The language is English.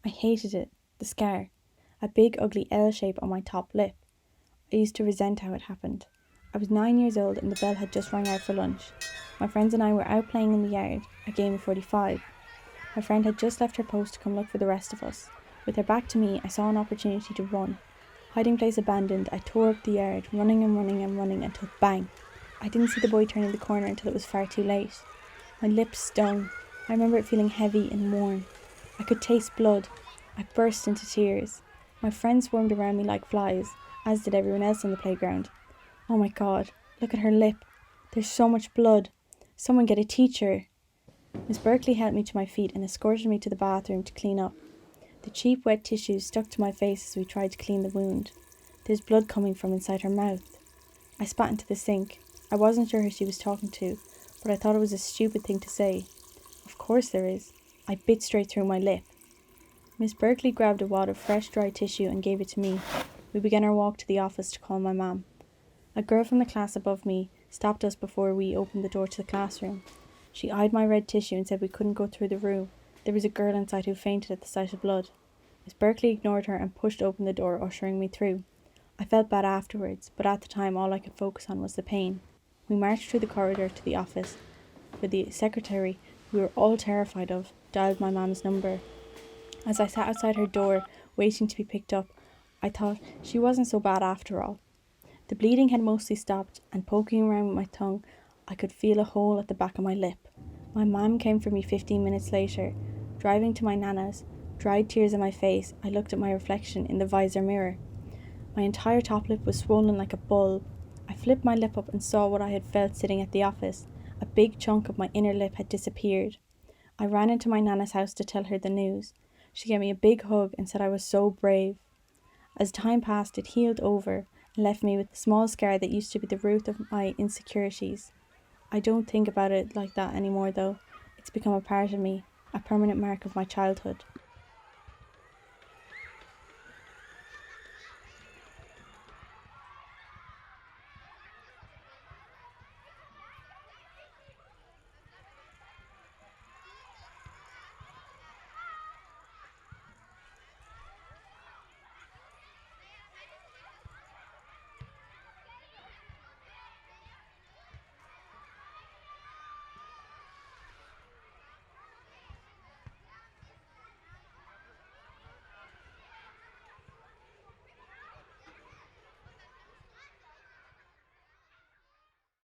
I hated it, the scar, a big ugly L shape on my top lip. I used to resent how it happened. I was 9 years old and the bell had just rang out for lunch. My friends and I were out playing in the yard, a game of 45. My friend had just left her post to come look for the rest of us. With her back to me, I saw an opportunity to run. Hiding place abandoned, I tore up the yard, running and running and running until bang! I didn't see the boy turning the corner until it was far too late. My lips stung. I remember it feeling heavy and warm. I could taste blood. I burst into tears. My friends swarmed around me like flies, as did everyone else on the playground. Oh my God, look at her lip. There's so much blood. Someone get a teacher. Miss Berkeley helped me to my feet and escorted me to the bathroom to clean up. The cheap wet tissues stuck to my face as we tried to clean the wound. There's blood coming from inside her mouth. I spat into the sink. I wasn't sure who she was talking to, but I thought it was a stupid thing to say. Of course there is. I bit straight through my lip. Miss Berkeley grabbed a wad of fresh dry tissue and gave it to me. We began our walk to the office to call my mum. A girl from the class above me stopped us before we opened the door to the classroom. She eyed my red tissue and said we couldn't go through the room. There was a girl inside who fainted at the sight of blood. Miss Berkeley ignored her and pushed open the door, ushering me through. I felt bad afterwards, but at the time all I could focus on was the pain. We marched through the corridor to the office, where the secretary, who we were all terrified of, dialed my mum's number. As I sat outside her door, waiting to be picked up, I thought she wasn't so bad after all. The bleeding had mostly stopped, and poking around with my tongue, I could feel a hole at the back of my lip. My mum came for me 15 minutes later. Driving to my nana's, dried tears on my face, I looked at my reflection in the visor mirror. My entire top lip was swollen like a bulb. I flipped my lip up and saw what I had felt sitting at the office. A big chunk of my inner lip had disappeared. I ran into my nana's house to tell her the news. She gave me a big hug and said I was so brave. As time passed, it healed over and left me with a small scar that used to be the root of my insecurities. I don't think about it like that anymore though. It's become a part of me, a permanent mark of my childhood.